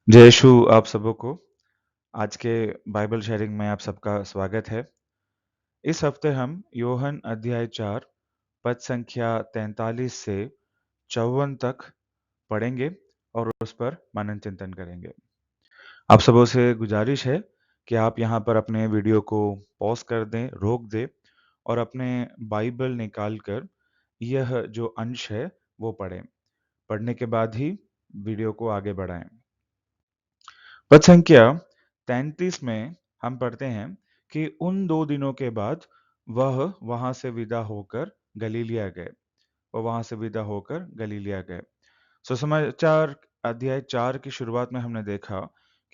जय यीशु आप सबों को। आज के बाइबल शेयरिंग में आप सबका स्वागत है। इस हफ्ते हम योहन अध्याय 4 पद संख्या 43 से 54 तक पढ़ेंगे और उस पर मनन चिंतन करेंगे। आप सबों से गुजारिश है कि आप यहाँ पर अपने वीडियो को पॉज कर दें, रोक दें और अपने बाइबल निकाल कर यह जो अंश है वो पढ़ें। पढ़ने के बाद ही वीडियो को आगे बढ़ाएं। पद संख्या 33 में हम पढ़ते हैं कि उन 2 दिनों के बाद वह वहां से विदा होकर गलीलिया गए। वह वहां से विदा होकर गलीलिया गए। सुसमाचार अध्याय 4 की शुरुआत में हमने देखा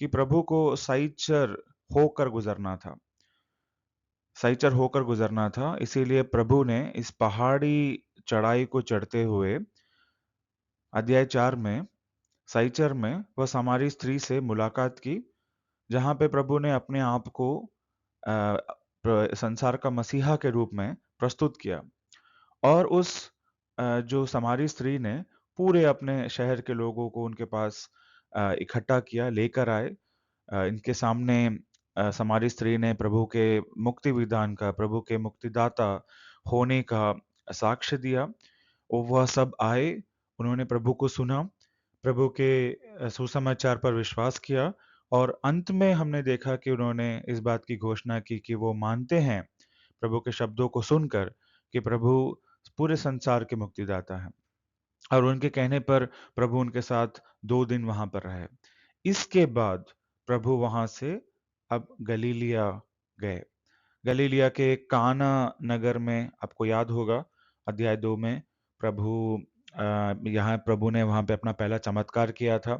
कि प्रभु को साइचर होकर गुजरना था। साइचर होकर गुजरना था, इसीलिए प्रभु ने इस पहाड़ी चढ़ाई को चढ़ते हुए अध्याय 4 में साइचर में वह सामारी स्त्री से मुलाकात की, जहाँ पे प्रभु ने अपने आप को संसार का मसीहा के रूप में प्रस्तुत किया। और उस जो समारी स्त्री ने पूरे अपने शहर के लोगों को उनके पास इकट्ठा किया, लेकर आए। इनके सामने समारी स्त्री ने प्रभु के मुक्ति विधान का, प्रभु के मुक्तिदाता होने का साक्ष्य दिया। और वह सब आए, उन्होंने प्रभु को सुना, प्रभु के सुसमाचार पर विश्वास किया और अंत में हमने देखा कि उन्होंने इस बात की घोषणा की कि वो मानते हैं प्रभु के शब्दों को सुनकर कि प्रभु पूरे संसार के मुक्तिदाता हैं। और उनके कहने पर प्रभु उनके साथ 2 दिन वहां पर रहे। इसके बाद प्रभु वहां से अब गलीलिया गए। गलीलिया के काना नगर में, आपको याद होगा अध्याय 2 में प्रभु यहाँ प्रभु ने वहां पे अपना पहला चमत्कार किया था।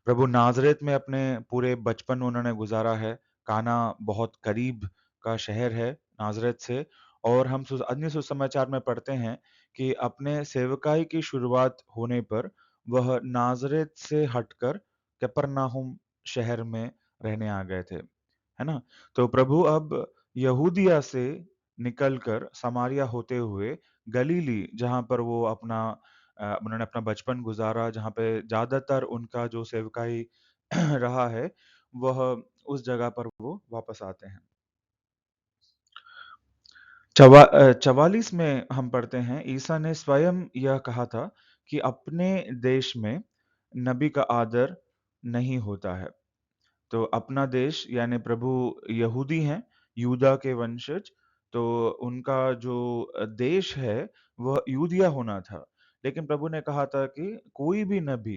प्रभु नाजरेत में अपने पूरे बचपन उन्होंने गुजारा है। काना बहुत करीब का शहर है नाजरेत से। और हम अन्य सुसमाचार में पढ़ते हैं कि अपने सेवकाई की शुरुआत होने पर वह नाजरेत से हटकर कफरनहूम शहर में रहने आ गए थे, है ना? तो प्रभु अब यहूदिया से निकलकर समारिया होते हुए गलीली, जहाँ पर वो उन्होंने अपना बचपन गुजारा, जहाँ पे ज्यादातर उनका जो सेवकाई रहा है, वह उस जगह पर वो वापस आते हैं। 44 में हम पढ़ते हैं, ईसा ने स्वयं यह कहा था कि अपने देश में नबी का आदर नहीं होता है। तो अपना देश यानी प्रभु यहूदी हैं, यूदा के वंशज। तो उनका जो देश है वह यूदिया होना था। लेकिन प्रभु ने कहा था कि कोई भी नबी,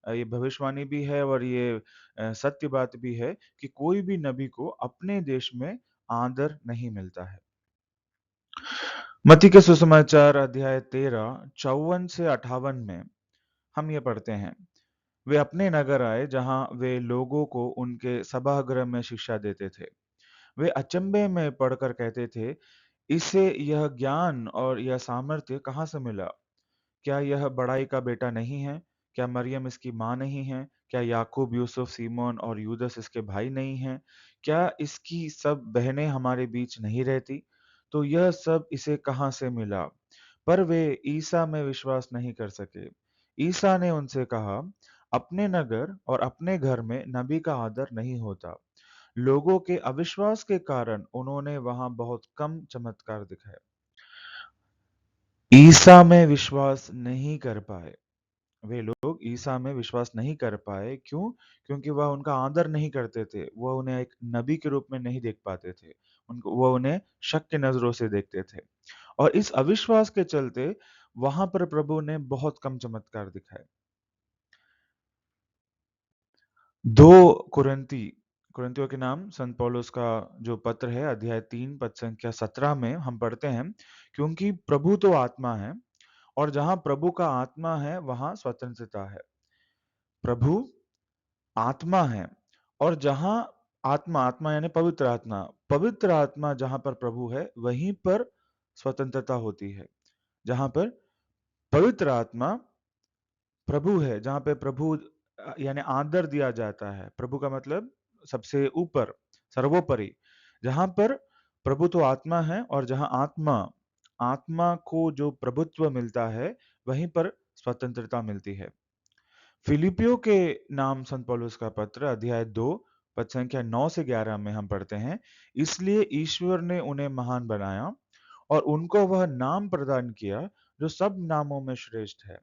ये भविष्यवाणी भी है और ये सत्य बात भी है कि कोई भी नबी को अपने देश में आदर नहीं मिलता है। मत्ती के सुसमाचार अध्याय 13 54 से 58 में हम ये पढ़ते हैं, वे अपने नगर आए जहां वे लोगों को उनके सभागृह में शिक्षा देते थे। वे अचंभे में पढ़कर कहते थे, इसे यह ज्ञान और यह सामर्थ्य कहाँ से मिला? क्या यह बड़ाई का बेटा नहीं है? क्या मरियम इसकी माँ नहीं है? क्या याकूब, यूसुफ, सीमोन और यूदस इसके भाई नहीं हैं? क्या इसकी सब बहनें हमारे बीच नहीं रहती? तो यह सब इसे कहाँ से मिला? पर वे ईसा में विश्वास नहीं कर सके। ईसा ने उनसे कहा, अपने नगर और अपने घर में नबी का आदर नहीं होता। लोगों के अविश्वास के कारण उन्होंने वहां बहुत कम चमत्कार दिखाए। ईसा में विश्वास नहीं कर पाए। वे लोग ईसा में विश्वास नहीं कर पाए। क्यों? क्योंकि वह उनका आदर नहीं करते थे। वह उन्हें एक नबी के रूप में नहीं देख पाते थे। उनको वह उन्हें शक की नजरों से देखते थे। और इस अविश्वास के चलते वहां पर प्रभु ने बहुत कम चमत्कार दिखाए। 2 कुरिन्ती कुरिन्तियों के नाम संत पौलुस का जो पत्र है, अध्याय 3 पद संख्या 17 में हम पढ़ते हैं, क्योंकि प्रभु तो आत्मा है और जहां प्रभु का आत्मा है वहां स्वतंत्रता है। प्रभु आत्मा है और जहां आत्मा आत्मा यानी पवित्र आत्मा जहां पर प्रभु है वहीं पर स्वतंत्रता होती है। जहां पर पवित्र आत्मा प्रभु है, जहां पे प्रभु यानी आदर दिया जाता है। प्रभु का मतलब सबसे ऊपर, सर्वोपरि। जहां पर प्रभु तो आत्मा है और जहां आत्मा आत्मा को जो प्रभुत्व मिलता है वहीं पर स्वतंत्रता मिलती है। फिलिपियो के नाम संत पौलुस का पत्र अध्याय 2 पद संख्या 9 से 11 में हम पढ़ते हैं, इसलिए ईश्वर ने उन्हें महान बनाया और उनको वह नाम प्रदान किया जो सब नामों में श्रेष्ठ है,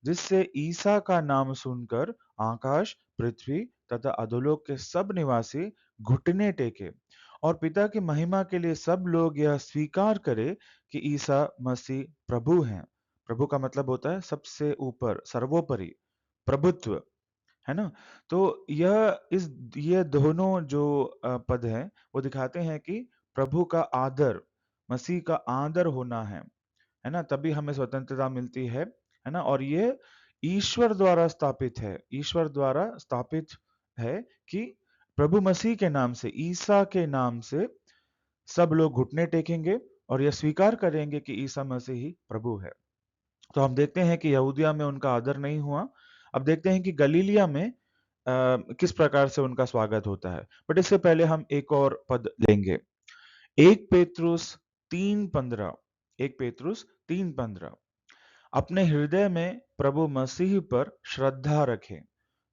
जिससे ईसा का नाम सुनकर आकाश, पृथ्वी तथा अधोलोक के सब निवासी घुटने टेके और पिता की महिमा के लिए सब लोग यह स्वीकार करें कि ईसा मसीह प्रभु हैं। प्रभु का मतलब होता है सबसे ऊपर, सर्वोपरि, प्रभुत्व, है ना? तो ये दोनों जो पद हैं, वो दिखाते हैं कि प्रभु का आदर, मसीह का आदर होना है ना? तभी हमें स्वतंत्रता मिलती है ना? और ये ईश्वर द्वारा स्थापित है, ईश्वर द्वारा स्थापित है कि प्रभु मसीह के नाम से, ईसा के नाम से सब लोग घुटने टेकेंगे और यह स्वीकार करेंगे कि ईसा मसीह ही प्रभु है। तो हम देखते हैं कि यहूदिया में उनका आदर नहीं हुआ। अब देखते हैं कि गलीलिया में किस प्रकार से उनका स्वागत होता है। बट इससे पहले हम एक और पद लेंगे। 1 पेतरुस 3:15, 1 पेतरुस 3:15, अपने हृदय में प्रभु मसीह पर श्रद्धा रखें।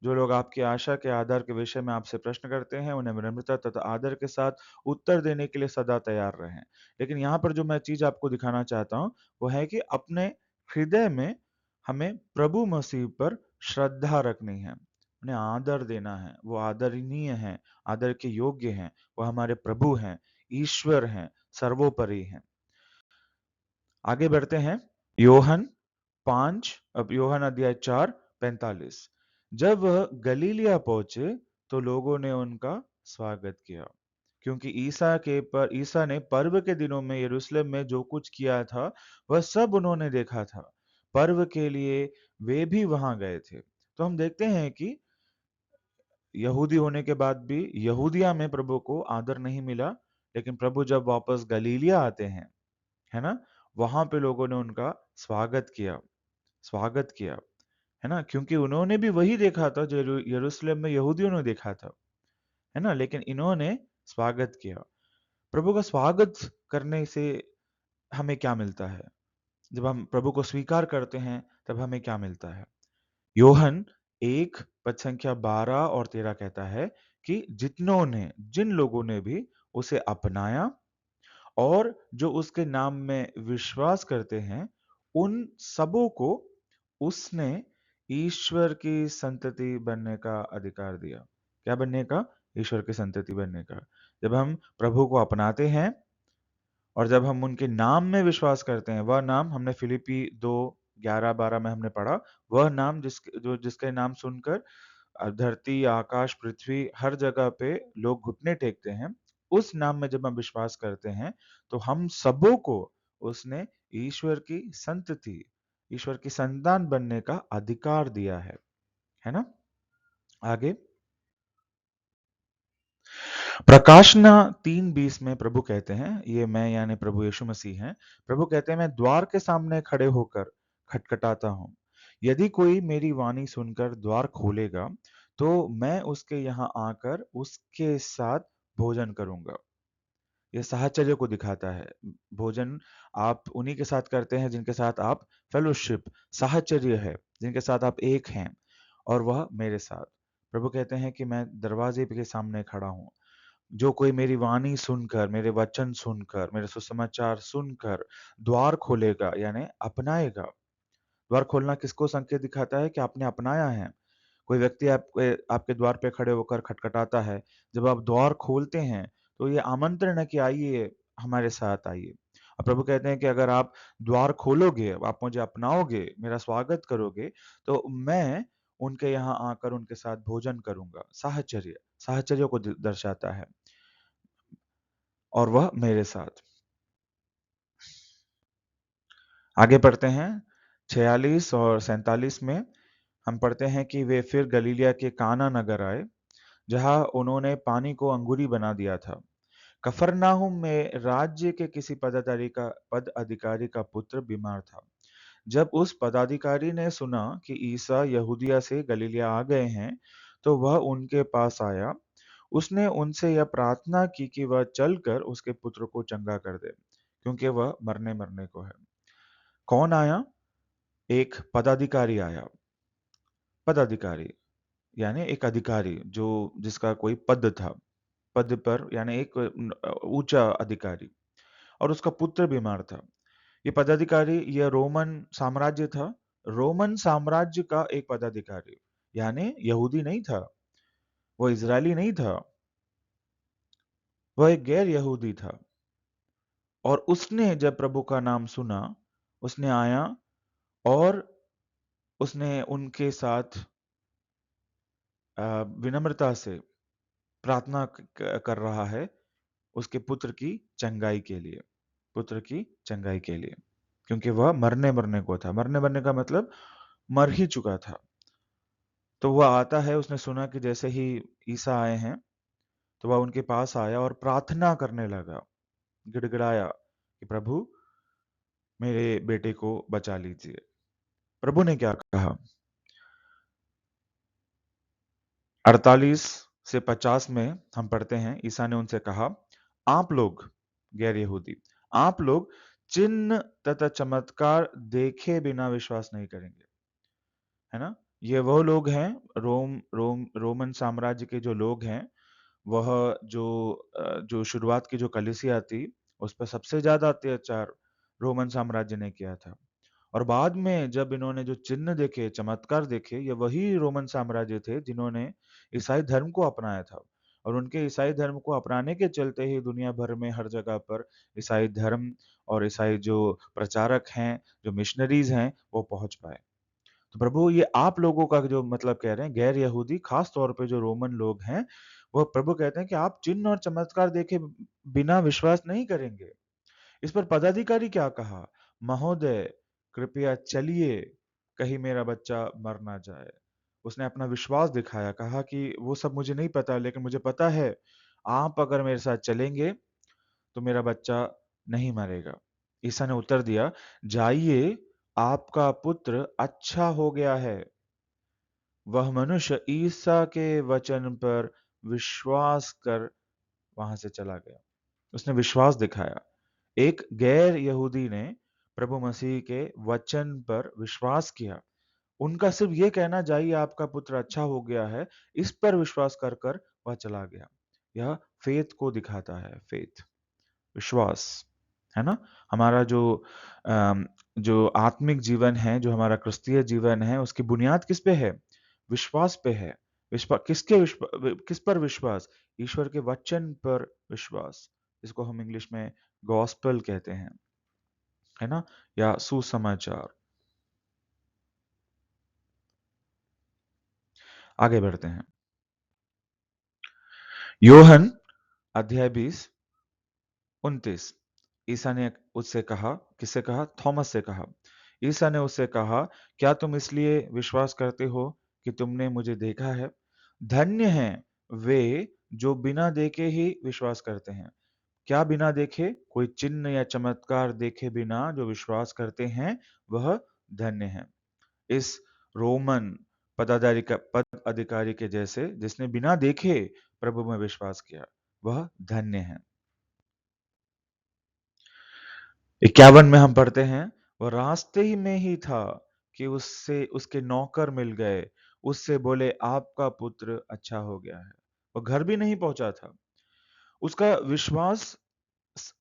जो लोग आपकी आशा के आधार के विषय में आपसे प्रश्न करते हैं, उन्हें विनम्रता तथा आदर के साथ उत्तर देने के लिए सदा तैयार रहें। लेकिन यहाँ पर जो मैं चीज आपको दिखाना चाहता हूँ, वो है कि अपने हृदय में हमें प्रभु मसीह पर श्रद्धा रखनी है, उन्हें आदर देना है। वो आदरणीय हैं, आदर के योग्य हैं, वो हमारे प्रभु हैं, ईश्वर हैं, सर्वोपरि हैं। आगे बढ़ते हैं। योहन 5, अब योहन अध्याय 4:45, जब वह गलीलिया पहुंचे तो लोगों ने उनका स्वागत किया, क्योंकि ईसा ने पर्व के दिनों में यरूशलेम में जो कुछ किया था वह सब उन्होंने देखा था। पर्व के लिए वे भी वहां गए थे। तो हम देखते हैं कि यहूदी होने के बाद भी यहूदिया में प्रभु को आदर नहीं मिला, लेकिन प्रभु जब वापस गलीलिया आते हैं, है ना, वहां पे लोगों ने उनका स्वागत किया, स्वागत किया, है ना, क्योंकि उन्होंने भी वही देखा था जो यरूशलेम में यहूदियों ने देखा था, है ना, लेकिन इन्होंने स्वागत किया। प्रभु का स्वागत करने से हमें क्या मिलता है? जब हम प्रभु को स्वीकार करते हैं तब हमें क्या मिलता है? योहन 1 पद संख्या 12 और 13 कहता है कि जिन लोगों ने भी उसे अपनाया और जो उसके नाम में विश्वास करते हैं, उन सबों को उसने ईश्वर की संतति बनने का अधिकार दिया। क्या बनने का? ईश्वर की संतति बनने का। जब हम प्रभु को अपनाते हैं और जब हम उनके नाम में विश्वास करते हैं, वह नाम हमने फिलिपी 2:11-12 में हमने पढ़ा, वह नाम जिसके नाम सुनकर धरती, आकाश, पृथ्वी हर जगह पे लोग घुटने टेकते हैं, उस नाम में जब हम विश्वास करते हैं, तो हम सबों को उसने ईश्वर की संतति, ईश्वर की संतान बनने का अधिकार दिया है ना? आगे प्रकाशना 3:20 में प्रभु कहते हैं, ये मैं यानी प्रभु यीशु मसीह हैं, प्रभु कहते हैं, मैं द्वार के सामने खड़े होकर खटखटाता हूँ। यदि कोई मेरी वाणी सुनकर द्वार खोलेगा, तो मैं उसके यहाँ आकर उसके साथ भोजन करूंगा। ये साहचर्य को दिखाता है। भोजन आप उन्हीं के साथ करते हैं जिनके साथ आप फेलोशिप, साहचर्य है, जिनके साथ आप एक हैं, और वह मेरे साथ। प्रभु कहते हैं कि मैं दरवाजे के सामने खड़ा हूँ। जो कोई मेरी वाणी सुनकर, मेरे वचन सुनकर, मेरे सुसमाचार सुनकर द्वार खोलेगा यानी अपनाएगा। द्वार खोलना किसको संकेत दिखाता है? कि आपने अपनाया है। कोई व्यक्ति आपके द्वार पे खड़े होकर खटखटाता है, जब आप द्वार खोलते हैं तो ये आमंत्रण है कि आइए, हमारे साथ आइए। और प्रभु कहते हैं कि अगर आप द्वार खोलोगे, आप मुझे अपनाओगे, मेरा स्वागत करोगे, तो मैं उनके यहाँ आकर उनके साथ भोजन करूंगा। साहचर्य, साहचर्य को दर्शाता है, और वह मेरे साथ। आगे पढ़ते हैं 46 और 47 में हम पढ़ते हैं कि वे फिर गलीलिया के काना नगर आए, जहां उन्होंने पानी को अंगूरी बना दिया था। कफरनाहुम में राज्य के किसी पद अधिकारी का पुत्र बीमार था। जब उस पदाधिकारी ने सुना कि ईसा यहूदिया से गलीलिया आ गए हैं, तो वह उनके पास आया। उसने उनसे यह प्रार्थना की कि वह चलकर उसके पुत्र को चंगा कर दे, क्योंकि वह मरने मरने को है। कौन आया? एक पदाधिकारी आया। पदाधिकारी यानी एक अधिकारी जो जिसका कोई पद था, पद पर यानी एक ऊंचा अधिकारी, और उसका पुत्र बीमार था। ये पदाधिकारी यह रोमन साम्राज्य था, रोमन साम्राज्य का एक पदाधिकारी, यानी यहूदी नहीं था, वो इजरायली नहीं था, वह एक गैर यहूदी था। और उसने जब प्रभु का नाम सुना, उसने आया और उसने उनके साथ विनम्रता से प्रार्थना कर रहा है उसके पुत्र की चंगाई के लिए, पुत्र की चंगाई के लिए, क्योंकि वह मरने मरने को था। मरने मरने का मतलब मर ही चुका था। तो वह आता है, उसने सुना कि जैसे ही ईसा आए हैं, तो वह उनके पास आया और प्रार्थना करने लगा, गिड़गिड़ाया कि प्रभु मेरे बेटे को बचा लीजिए। प्रभु ने क्या कहा? 48 से 50 में हम पढ़ते हैं, ईसा ने उनसे कहा, आप लोग, गैर यहूदी, आप लोग चिन्ह तथा चमत्कार देखे बिना विश्वास नहीं करेंगे, है ना? ये वो लोग हैं, रोमन साम्राज्य के जो लोग हैं, वह जो शुरुआत की जो कलीसिया थी, उस पर सबसे ज्यादा अत्याचार रोमन साम्राज्य ने किया था। और बाद में जब इन्होंने जो चिन्ह देखे, चमत्कार देखे, ये वही रोमन साम्राज्य थे जिन्होंने ईसाई धर्म को अपनाया था। और उनके ईसाई धर्म को अपनाने के चलते ही दुनिया भर में हर जगह पर ईसाई धर्म और ईसाई जो प्रचारक हैं, जो मिशनरीज हैं, वो पहुंच पाए। तो प्रभु ये आप लोगों का जो मतलब कह रहे हैं, गैर यहूदी, खास तौर पे जो रोमन लोग हैं, वो प्रभु कहते हैं कि आप चिन्ह और चमत्कार देखे बिना विश्वास नहीं करेंगे। इस पर पदाधिकारी क्या कहा? महोदय, कृपया चलिए, कहीं मेरा बच्चा मर ना जाए। उसने अपना विश्वास दिखाया, कहा कि वो सब मुझे नहीं पता, लेकिन मुझे पता है, आप अगर मेरे साथ चलेंगे तो मेरा बच्चा नहीं मरेगा। ईसा ने उत्तर दिया, जाइए, आपका पुत्र अच्छा हो गया है। वह मनुष्य ईसा के वचन पर विश्वास कर वहां से चला गया। उसने विश्वास दिखाया। एक गैर यहूदी ने प्रभु मसीह के वचन पर विश्वास किया। उनका सिर्फ ये कहना, जाइए आपका पुत्र अच्छा हो गया है, इस पर विश्वास कर कर वह चला गया। यह फेथ को दिखाता है, फेथ, विश्वास, है ना? हमारा जो आत्मिक जीवन है, जो हमारा क्रिस्तीय जीवन है, उसकी बुनियाद किस पे है? विश्वास पे है। किस पर विश्वास? ईश्वर के वचन पर विश्वास, इसको हम इंग्लिश में गॉस्पेल कहते हैं, है ना? या सुसमाचार। आगे बढ़ते हैं। योहन अध्याय 20:29। ईसा ने उससे कहा, किससे कहा? थॉमस से कहा। ईसा ने उससे कहा, क्या तुम इसलिए विश्वास करते हो कि तुमने मुझे देखा है? धन्य हैं वे जो बिना देखे ही विश्वास करते हैं। क्या बिना देखे? कोई चिन्ह या चमत्कार देखे बिना जो विश्वास करते हैं, वह धन्य हैं। इस रोमन पद अधिकारी के जैसे, जिसने बिना देखे प्रभु में विश्वास किया, वह धन्य है। 51 में हम पढ़ते हैं, वह रास्ते ही में ही था कि उससे उसके नौकर मिल गए, उससे बोले, आपका पुत्र अच्छा हो गया है। वो घर भी नहीं पहुंचा था। उसका विश्वास,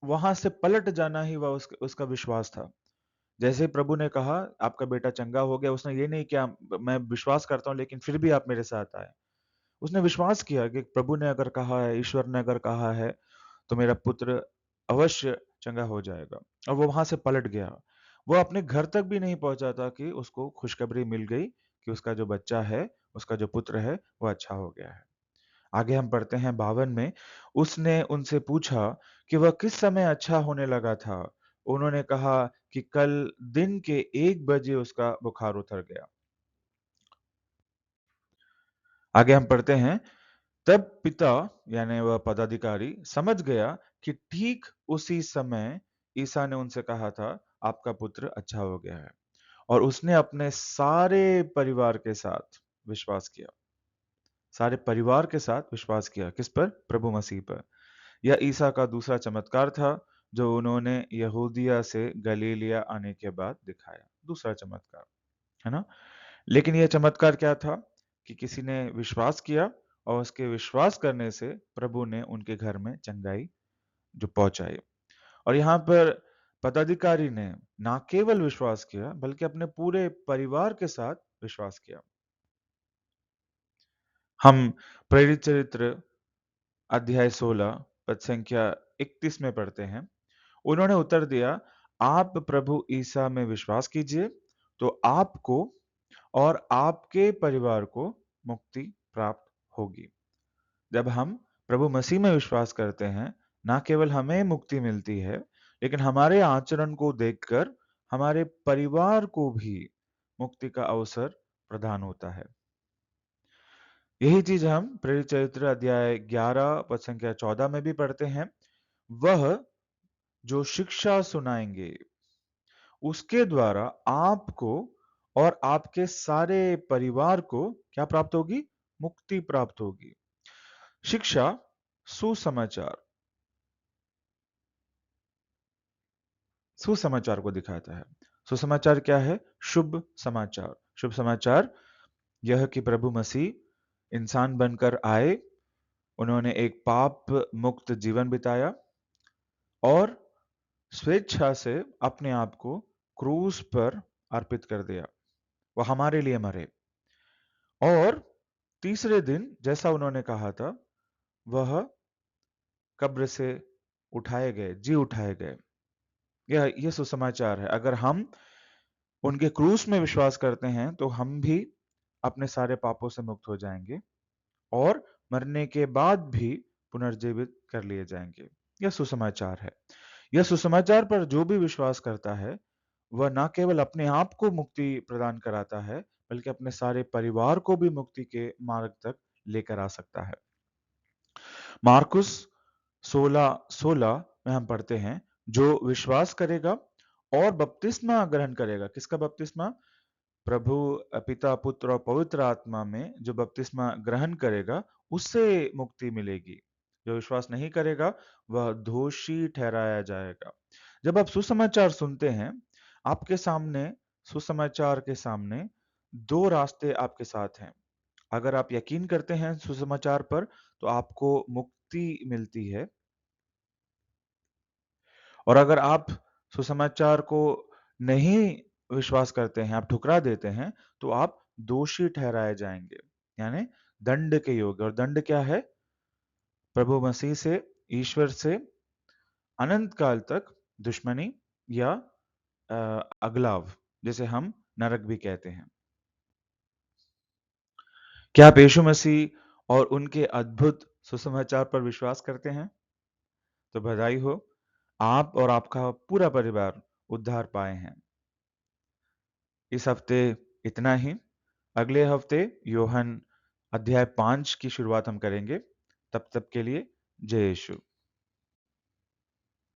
वहां से पलट जाना ही वह उसका विश्वास था। जैसे प्रभु ने कहा, आपका बेटा चंगा हो गया, उसने ये नहीं किया मैं विश्वास करता हूं लेकिन फिर भी आप मेरे साथ आए। उसने विश्वास किया कि प्रभु ने अगर कहा है, ईश्वर ने अगर कहा है, तो मेरा पुत्र अवश्य चंगा हो जाएगा। और वो वहां से पलट गया। वो अपने घर तक भी नहीं पहुंचा था कि उसको खुशखबरी मिल गई कि उसका जो बच्चा है, उसका जो पुत्र है, वो अच्छा हो गया है। आगे हम पढ़ते हैं 52 में, उसने उनसे पूछा कि वह किस समय अच्छा होने लगा था। उन्होंने कहा कि कल दिन के 1 बजे उसका बुखार उतर गया। आगे हम पढ़ते हैं, तब पिता यानी वह पदाधिकारी समझ गया कि ठीक उसी समय ईसा ने उनसे कहा था, आपका पुत्र अच्छा हो गया है। और उसने अपने सारे परिवार के साथ विश्वास किया। सारे परिवार के साथ विश्वास किया किस पर? प्रभु मसीह पर। यह ईसा का दूसरा चमत्कार था जो उन्होंने यहूदिया से गलीलिया आने के बाद दिखाया। दूसरा चमत्कार, है ना? लेकिन यह चमत्कार क्या था कि किसी ने विश्वास किया और उसके विश्वास करने से प्रभु ने उनके घर में चंगाई जो पहुंचाई। और यहाँ पर पदाधिकारी ने ना केवल विश्वास किया बल्कि अपने पूरे परिवार के साथ विश्वास किया। हम प्रेरित चरित्र अध्याय 16 पद संख्या 31 में पढ़ते हैं, उन्होंने उत्तर दिया, आप प्रभु ईसा में विश्वास कीजिए तो आपको और आपके परिवार को मुक्ति प्राप्त होगी। जब हम प्रभु मसीह में विश्वास करते हैं, ना केवल हमें मुक्ति मिलती है, लेकिन हमारे आचरण को देखकर हमारे परिवार को भी मुक्ति का अवसर प्रदान होता है। यही चीज हम प्रेरित चरित्र अध्याय 11 पद संख्या 14 में भी पढ़ते हैं। वह जो शिक्षा सुनाएंगे उसके द्वारा आपको और आपके सारे परिवार को क्या प्राप्त होगी? मुक्ति प्राप्त होगी। शिक्षा सुसमाचार सुसमाचार को दिखाता है। सुसमाचार क्या है? शुभ समाचार। शुभ समाचार यह कि प्रभु मसीह इंसान बनकर आए, उन्होंने एक पाप मुक्त जीवन बिताया और स्वेच्छा से अपने आप को क्रूस पर अर्पित कर दिया। वह हमारे लिए मरे और तीसरे दिन जैसा उन्होंने कहा था, वह कब्र से उठाए गए, जी उठाए गए। यह सुसमाचार है। अगर हम उनके क्रूस में विश्वास करते हैं तो हम भी अपने सारे पापों से मुक्त हो जाएंगे और मरने के बाद भी पुनर्जीवित कर लिए जाएंगे। यह सुसमाचार है। यह सुसमाचार पर जो भी विश्वास करता है वह न केवल अपने आप को मुक्ति प्रदान कराता है बल्कि अपने सारे परिवार को भी मुक्ति के मार्ग तक लेकर आ सकता है। मार्कुस 16:16 में हम पढ़ते हैं, जो विश्वास करेगा और बपतिस्मा ग्रहण करेगा। किसका बपतिस्मा? प्रभु पिता पुत्र और पवित्र आत्मा में जो बपतिस्मा ग्रहण करेगा उससे मुक्ति मिलेगी। जो विश्वास नहीं करेगा वह दोषी ठहराया जाएगा। जब आप सुसमाचार सुनते हैं, आपके सामने सुसमाचार के सामने दो रास्ते आपके साथ हैं। अगर आप यकीन करते हैं सुसमाचार पर तो आपको मुक्ति मिलती है, और अगर आप सुसमाचार को नहीं विश्वास करते हैं, आप ठुकरा देते हैं, तो आप दोषी ठहराए जाएंगे, यानी दंड के योग्य। और दंड क्या है? प्रभु मसीह से, ईश्वर से अनंत काल तक दुश्मनी या अगलाव, जिसे हम नरक भी कहते हैं। क्या आप यीशु मसीह और उनके अद्भुत सुसमाचार पर विश्वास करते हैं? तो बधाई हो, आप और आपका पूरा परिवार उद्धार पाए हैं। इस हफ्ते इतना ही। अगले हफ्ते योहन अध्याय 5 की शुरुआत हम करेंगे। तब तक के लिए जय यीशु।